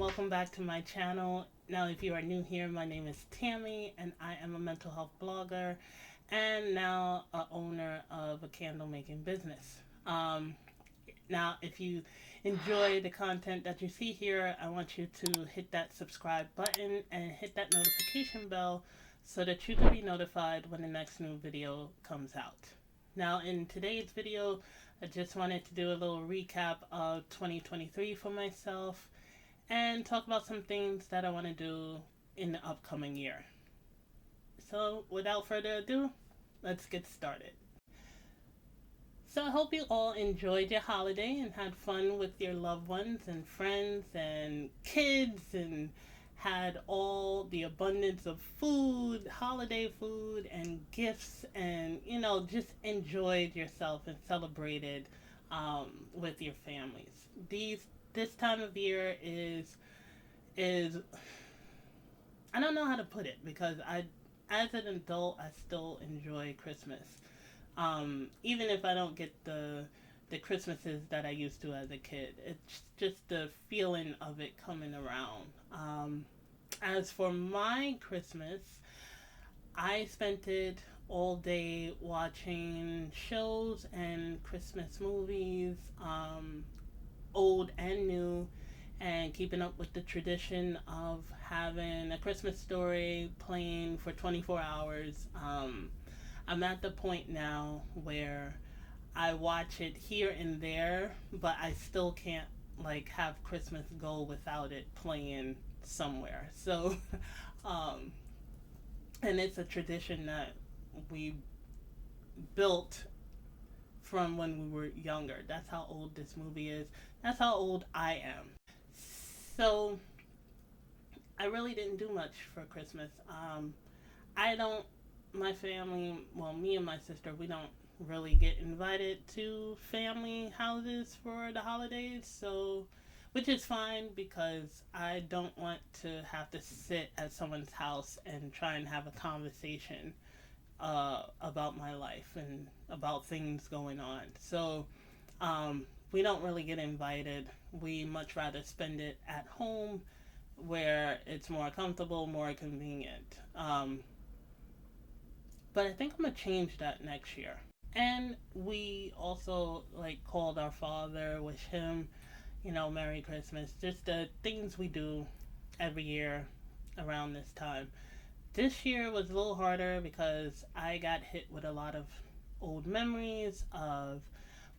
welcome back to my channel. Now, if you are new here, my name is Tammy, and I am a mental health blogger and now a owner of a candle making business. Now, if you enjoy the content that you see here, I want you to hit that subscribe button and hit that notification bell so that you can be notified when the next new video comes out. Now, in today's video, I just wanted to do a little recap of 2023 for myself and talk about some things that I want to do in the upcoming year. So, without further ado, let's get started. So, I hope you all enjoyed your holiday and had fun with your loved ones and friends and kids and had all the abundance of food, holiday food, and gifts, and just enjoyed yourself and celebrated with your families. This time of year is I don't know how to put it, because as an adult, I still enjoy Christmas, even if I don't get the Christmases that I used to as a kid. It's just the feeling of it coming around. As for my Christmas, I spent it all day watching shows and Christmas movies, old and new, and keeping up with the tradition of having a Christmas Story playing for 24 hours. I'm at the point now where I watch it here and there, but I still can't have Christmas go without it playing somewhere. So, and it's a tradition that we built from when we were younger. That's how old this movie is. That's how old I am. So, I really didn't do much for Christmas. My family, well, me and my sister, we don't really get invited to family houses for the holidays, so, which is fine, because I don't want to have to sit at someone's house and try and have a conversation about my life and about things going on. So we don't really get invited. We much rather spend it at home, where it's more comfortable, more convenient. But I think I'm gonna change that next year. And we also called our father, wish him, Merry Christmas. Just the things we do every year around this time. This year was a little harder because I got hit with a lot of old memories of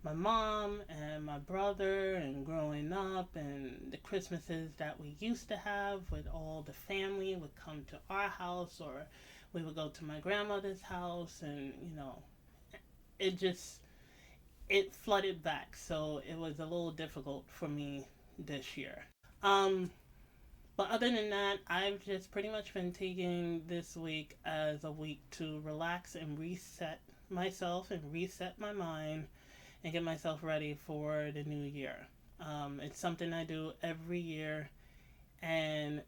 my mom and my brother and growing up, and the Christmases that we used to have with all the family would come to our house, or we would go to my grandmother's house, and it flooded back, so it was a little difficult for me this year. But other than that, I've just pretty much been taking this week as a week to relax and reset myself and reset my mind and get myself ready for the new year. It's something I do every year, and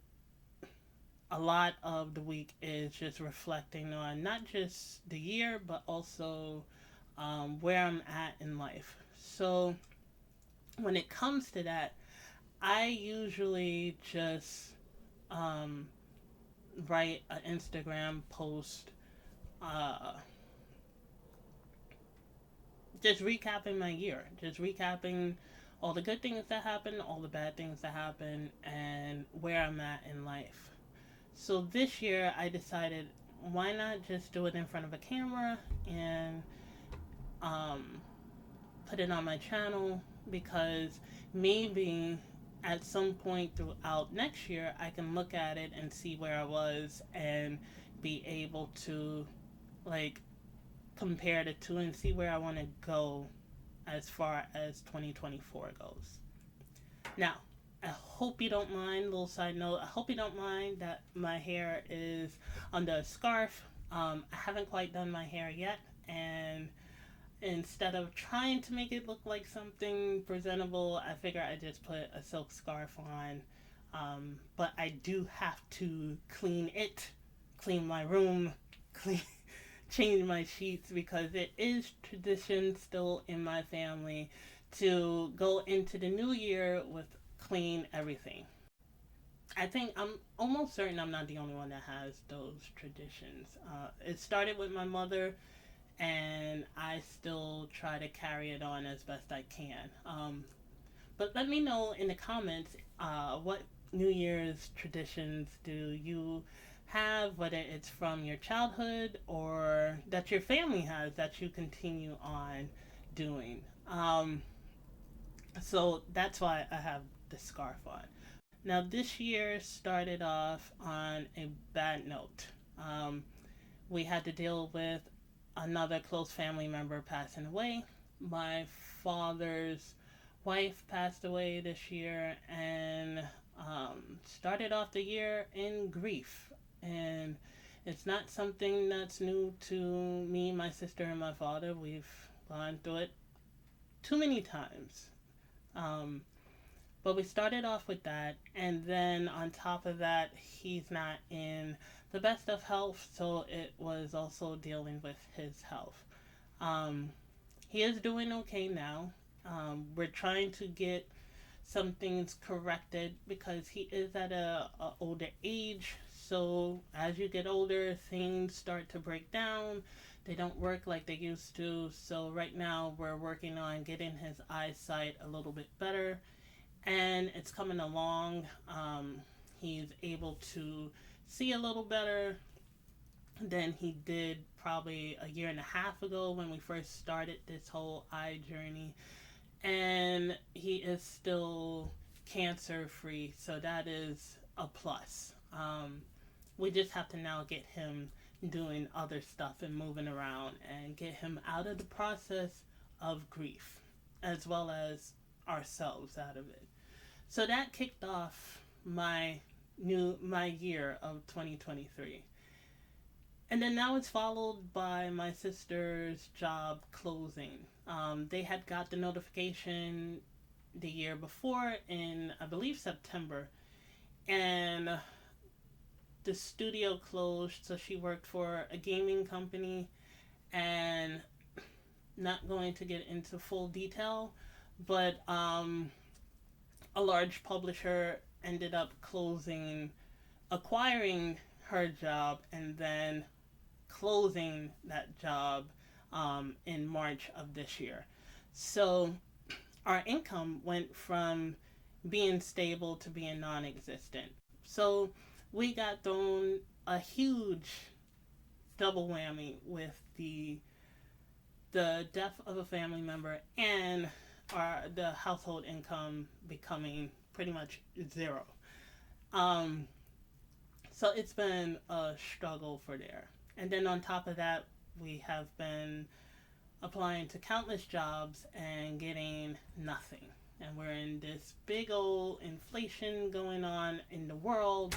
a lot of the week is just reflecting on not just the year, but also where I'm at in life. So when it comes to that, I usually just write an Instagram post, just recapping my year, just recapping all the good things that happened, all the bad things that happened, and where I'm at in life. So this year I decided, why not just do it in front of a camera and put it on my channel, because maybe at some point throughout next year I can look at it and see where I was and be able to compare the two and see where I want to go as far as 2024 goes. Now, I hope you don't mind, little side note, I hope you don't mind that my hair is under a scarf. I haven't quite done my hair yet, and instead of trying to make it look like something presentable, I figure I just put a silk scarf on. But I do have to clean my room, change my sheets, because it is tradition still in my family to go into the new year with clean everything. I think I'm almost certain I'm not the only one that has those traditions. It started with my mother, and I still try to carry it on as best I can. But let me know in the comments what New Year's traditions do you have, whether it's from your childhood or that your family has that you continue on doing. So that's why I have the scarf on. Now, this year started off on a bad note. Um, we had to deal with another close family member passing away. My father's wife passed away this year, and started off the year in grief. And it's not something that's new to me, my sister, and my father. We've gone through it too many times. Um, but we started off with that, and then on top of that, he's not in the best of health, so it was also dealing with his health. Um, he is doing okay now. We're trying to get some things corrected because he is at a older age. So as you get older, things start to break down. They don't work like they used to. So right now we're working on getting his eyesight a little bit better, and it's coming along. He's able to see a little better than he did probably a year and a half ago when we first started this whole eye journey. And he is still cancer free, so that is a plus. We just have to now get him doing other stuff and moving around and get him out of the process of grief, as well as ourselves out of it. So that kicked off my year of 2023. And then that was followed by my sister's job closing. They had got the notification the year before in, I believe, September. And the studio closed, so she worked for a gaming company. And not going to get into full detail, but a large publisher ended up closing, acquiring her job, and then closing that job in March of this year. So our income went from being stable to being non existent. So we got thrown a huge double whammy with the death of a family member and the household income becoming pretty much zero. Um, so it's been a struggle for there. And then on top of that, we have been applying to countless jobs and getting nothing. And we're in this big old inflation going on in the world,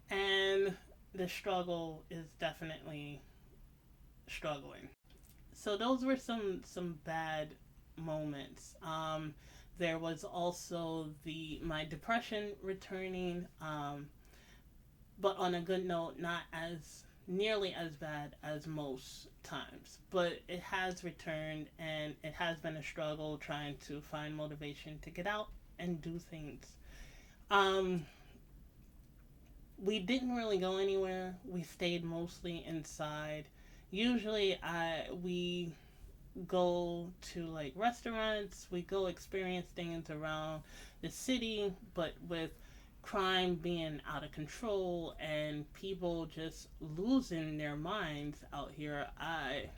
and the struggle is definitely struggling. So those were some bad moments. There was also the my depression returning, but on a good note, not as nearly as bad as most times. But it has returned, and it has been a struggle trying to find motivation to get out and do things. Um, we didn't really go anywhere. We stayed mostly inside. Usually, I we go to like restaurants, we go experience things around the city, but with crime being out of control and people just losing their minds out here, I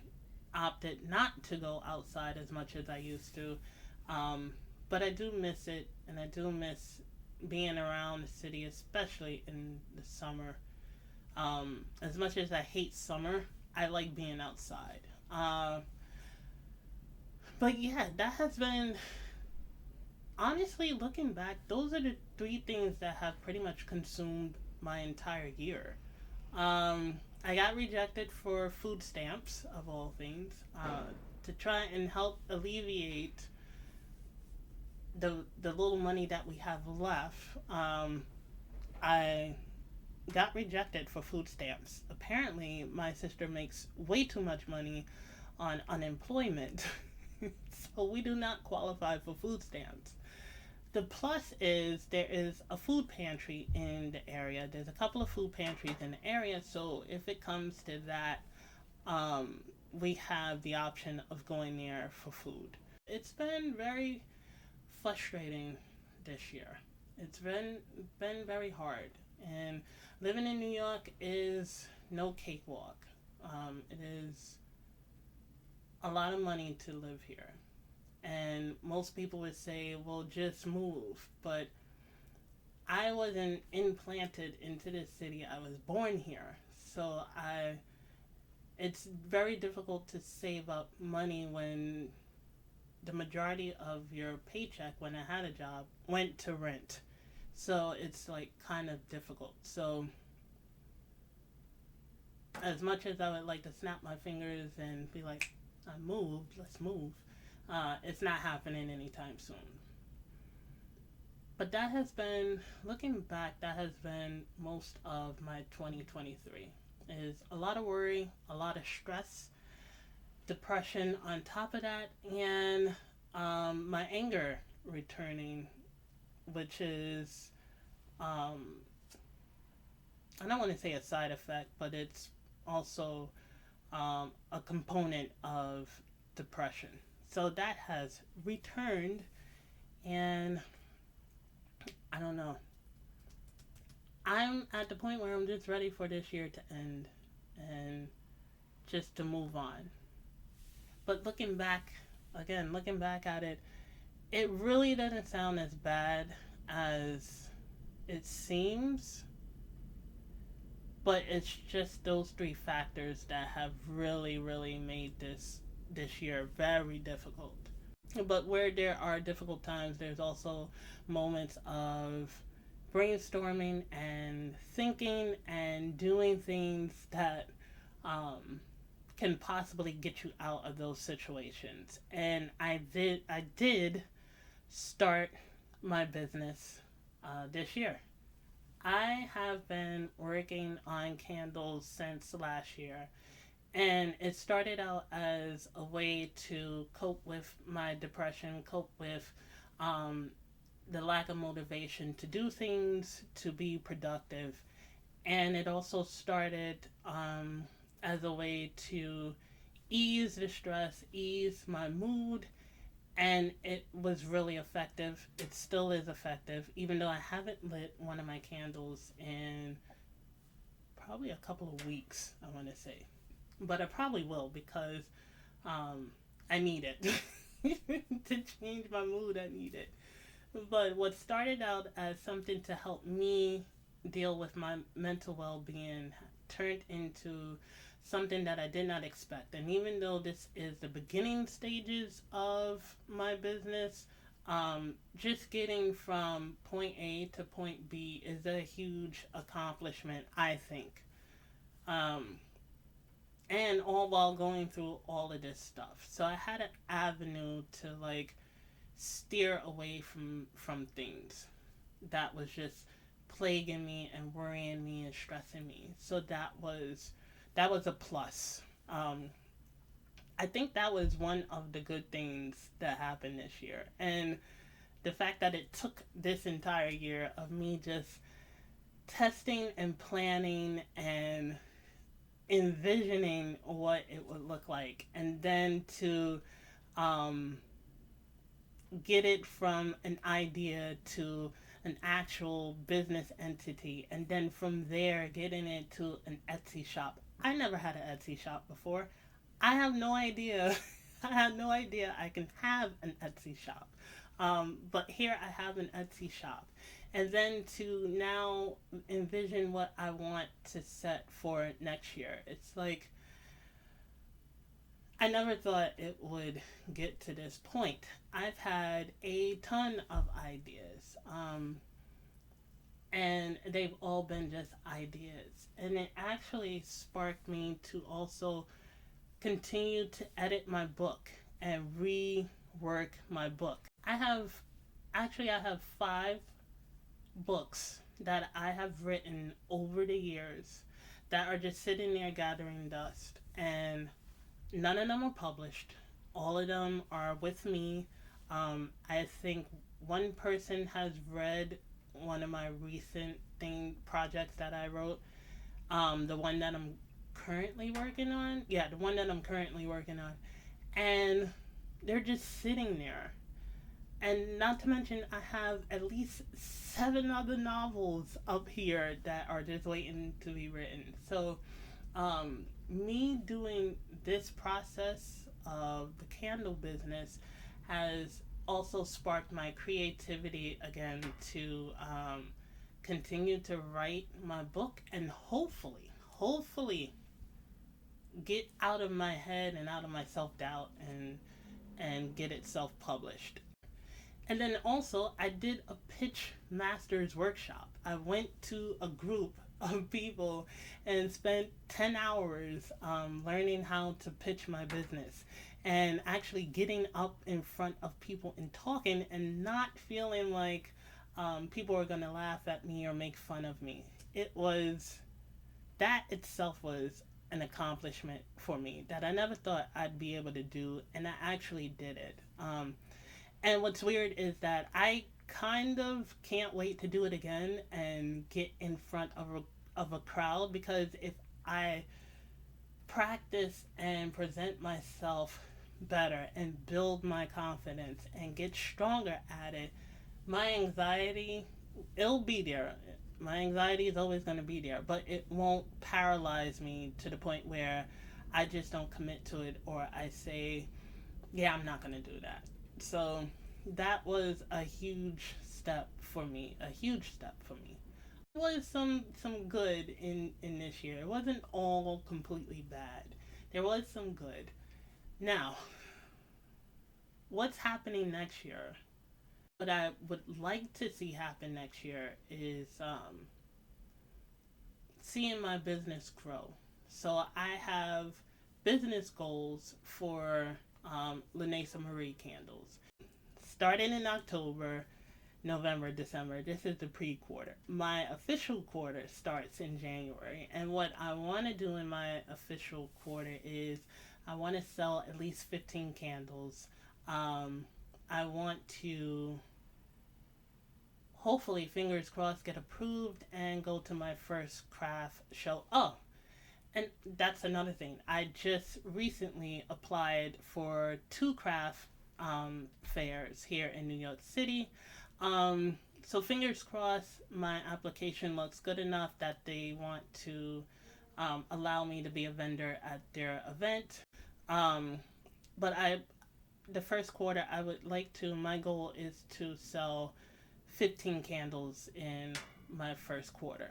opted not to go outside as much as I used to. Um, but I do miss it, and I do miss being around the city, especially in the summer. As much as I hate summer, I like being outside. But yeah, that has been, honestly, looking back, those are the three things that have pretty much consumed my entire year. I got rejected for food stamps, of all things, to try and help alleviate the little money that we have left. I got rejected for food stamps. Apparently, my sister makes way too much money on unemployment, so we do not qualify for food stamps. The plus is there is a food pantry in the area. There's a couple of food pantries in the area, so if it comes to that, um, we have the option of going there for food. It's been very frustrating this year. It's been very hard, and living in New York is no cakewalk. It is a lot of money to live here, and most people would say, "Well, just move." But I wasn't implanted into this city. I was born here, so I. It's very difficult to save up money when the majority of your paycheck, when I had a job, went to rent. So it's like kind of difficult. So as much as I would like to snap my fingers and be like, I moved, let's move, it's not happening anytime soon. But that has been, looking back, that has been most of my 2023. Is a lot of worry, a lot of stress, depression on top of that, and my anger returning, which is, um, I don't want to say a side effect, but it's also a component of depression. So that has returned, and I don't know. I'm at the point where I'm just ready for this year to end and just to move on. But looking back, again, looking back at it, it really doesn't sound as bad as it seems, but it's just those three factors that have really, really made this year very difficult. But where there are difficult times, there's also moments of brainstorming and thinking and doing things that um, can possibly get you out of those situations. And I did start my business this year. I have been working on candles since last year, and it started out as a way to cope with my depression, cope with um, the lack of motivation to do things, to be productive. And it also started as a way to ease the stress, ease my mood, and it was really effective. It still is effective, even though I haven't lit one of my candles in probably a couple of weeks, I want to say. But I probably will because um, I need it. To change my mood, I need it. But what started out as something to help me deal with my mental well being turned into something that I did not expect. And even though this is the beginning stages of my business, just getting from point A to point B is a huge accomplishment, I think. Um, and all while going through all of this stuff. So I had an avenue to like steer away from things that was just plaguing me and worrying me and stressing me. So that was a plus. I think that was one of the good things that happened this year, and the fact that it took this entire year of me just testing and planning and envisioning what it would look like, and then to um, get it from an idea to an actual business entity, and then from there getting it to an Etsy shop. I never had an Etsy shop before. I have no idea. I had no idea I can have an Etsy shop. But here I have an Etsy shop. And then to now envision what I want to set for next year. It's like I never thought it would get to this point. I've had a ton of ideas, and they've all been just ideas. And it actually sparked me to also continue to edit my book and rework my book. I have 5 books that I have written over the years that are just sitting there gathering dust, and none of them are published. All of them are with me. I think one person has read one of my recent projects that I wrote, the one that I'm currently working on. Yeah, the one that I'm currently working on. And they're just sitting there. And not to mention, I have at least 7 other novels up here that are just waiting to be written. So, me doing this process of the candle business has also sparked my creativity again to continue to write my book and hopefully get out of my head and out of my self doubt and get it self published. And then also, I did a pitch masters workshop. I went to a group of people and spent 10 hours learning how to pitch my business and actually getting up in front of people and talking and not feeling like people are going to laugh at me or make fun of me. It was, that itself was an accomplishment for me that I never thought I'd be able to do, and I actually did it. And what's weird is that I kind of can't wait to do it again and get in front of a crowd, because if I practice and present myself better and build my confidence and get stronger at it, my anxiety, it'll be there. My anxiety is always going to be there, but it won't paralyze me to the point where I just don't commit to it, or I say, yeah, I'm not going to do that. So that was a huge step for me, a huge step for me. There was some good in this year. It wasn't all completely bad. There was some good. Now, what's happening next year? What I would like to see happen next year is seeing my business grow. So I have business goals for Lanacia candles. Starting in October, November, December, this is the pre quarter. My official quarter starts in January. And what I want to do in my official quarter is I want to sell at least 15 candles. I want to, hopefully, fingers crossed, get approved and go to my first craft show. Oh, and that's another thing. I just recently applied for 2 craft fairs here in New York City. So fingers crossed, my application looks good enough that they want to allow me to be a vendor at their event. Um, but the first quarter, I would like to. My goal is to sell 15 candles in my first quarter.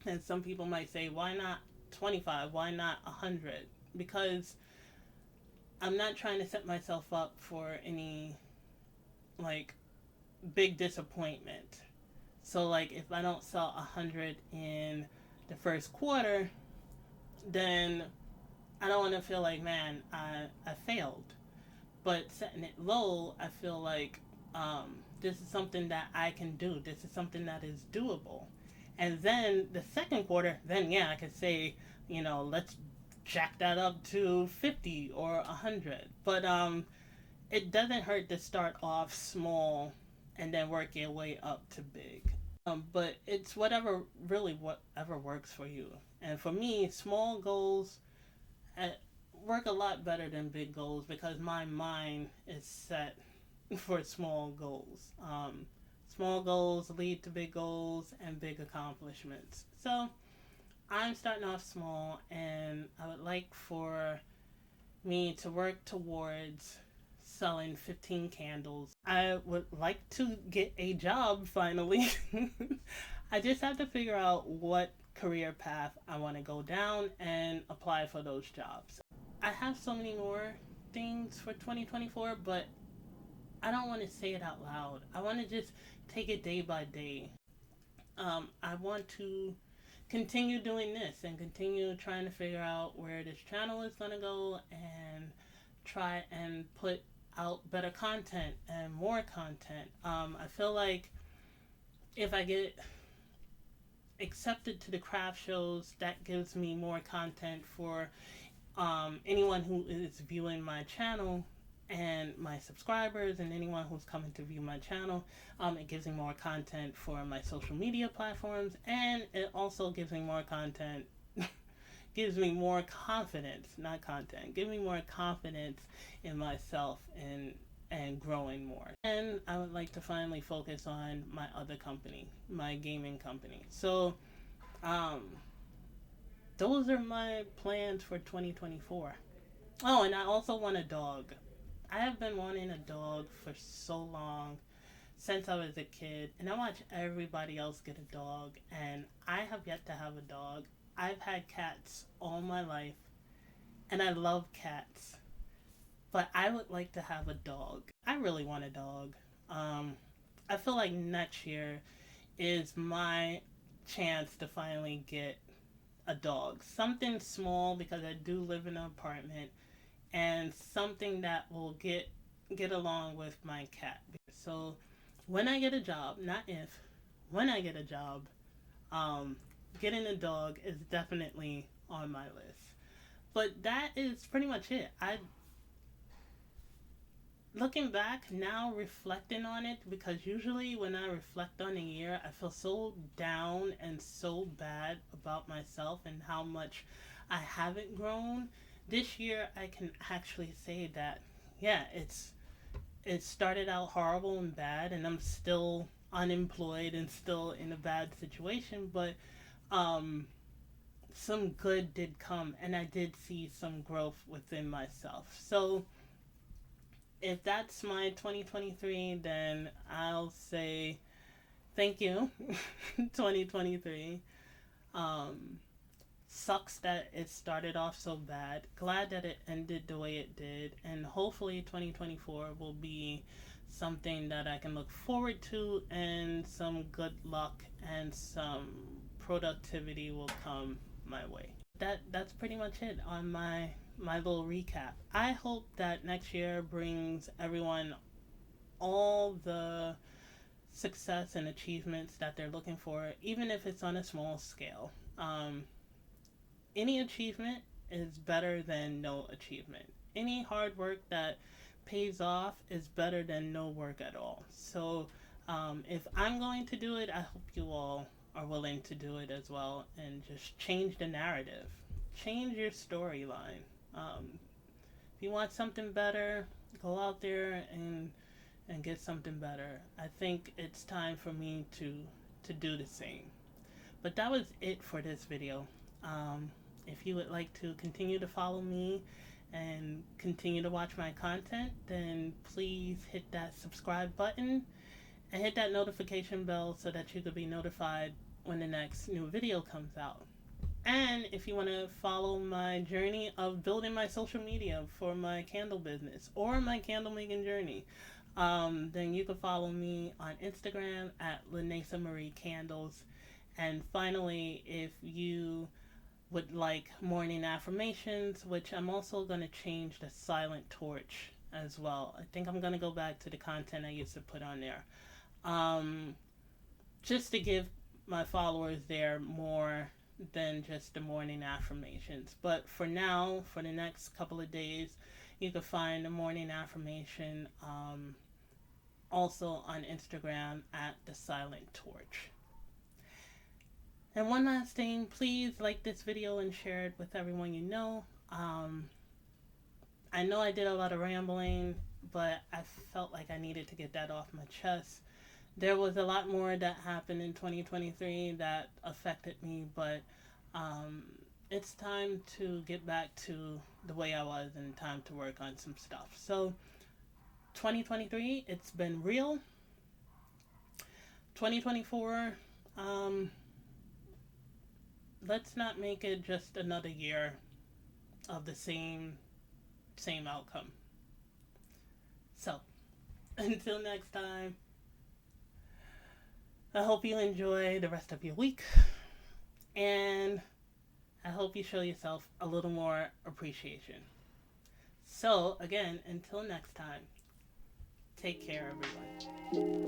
And some people might say, why not 25? Why not 100? Because I'm not trying to set myself up for any like big disappointment. So like if I don't sell 100 in the first quarter, then I don't want to feel like, man, I failed. But setting it low, I feel like this is something that I can do. This is something that is doable. And then the second quarter, then yeah, I could say, let's jack that up to 50 or 100. But it doesn't hurt to start off small and then work your way up to big. But it's whatever works for you. And for me, small goals work a lot better than big goals because my mind is set for small goals. Small goals lead to big goals and big accomplishments. So I'm starting off small, and I would like for me to work towards selling 15 candles. I would like to get a job finally. I just have to figure out what career path I want to go down and apply for those jobs. I have so many more things for 2024, but I don't want to say it out loud. I want to just take it day by day. I want to continue doing this and continue trying to figure out where this channel is going to go and try and put out better content and more content. I feel like if I get accepted to the craft shows, that gives me more content for anyone who is viewing my channel and my subscribers and anyone who's coming to view my channel. It gives me more content for my social media platforms, and it also gives me more content, gives me more confidence, not content, give me more confidence in myself and growing more. And I would like to finally focus on my other company, my gaming company. So, those are my plans for 2024. Oh, and I also want a dog. I have been wanting a dog for so long, since I was a kid, and I watch everybody else get a dog, and I have yet to have a dog. I've had cats all my life, and I love cats, but I would like to have a dog. I really want a dog. I feel like next year is my chance to finally get a dog. Something small, because I do live in an apartment, and something that will get along with my cat. So when I get a job, not if, when I get a job, getting a dog is definitely on my list. But that is pretty much it. Looking back now, reflecting on it, because usually when I reflect on a year, I feel so down and so bad about myself and how much I haven't grown. This year, I can actually say that, yeah, it started out horrible and bad, and I'm still unemployed and still in a bad situation, but some good did come, and I did see some growth within myself. So if that's my 2023, then I'll say thank you, 2023. Sucks that it started off so bad. Glad that it ended the way it did, and hopefully 2024 will be something that I can look forward to, and some good luck and some productivity will come my way. That's pretty much it on my little recap. I hope that next year brings everyone all the success and achievements that they're looking for, even if it's on a small scale. Any achievement is better than no achievement. Any hard work that pays off is better than no work at all. So if I'm going to do it, I hope you all are willing to do it as well, and just change the narrative, change your storyline. If you want something better, go out there and get something better. I think it's time for me to do the same. But that was it for this video. If you would like to continue to follow me and continue to watch my content, then please hit that subscribe button and hit that notification bell so that you could be notified when the next new video comes out. And if you want to follow my journey of building my social media for my candle business or my candle making journey, then you can follow me on Instagram at lanaciamarie candles. And finally, if you would like morning affirmations, which I'm also going to change the silent torch as well. I think I'm going to go back to the content I used to put on there. Just to give my followers there more than just the morning affirmations. But for now, for the next couple of days, you can find the morning affirmation also on Instagram at the silent torch. And one last thing, please like this video and share it with everyone you know. I know I did a lot of rambling, but I felt like I needed to get that off my chest. There was a lot more that happened in 2023 that affected me, but it's time to get back to the way I was and time to work on some stuff. So 2023, it's been real. 2024, let's not make it just another year of the same outcome. So, until next time, I hope you enjoy the rest of your week, and I hope you show yourself a little more appreciation. So, again, until next time, take care, everyone.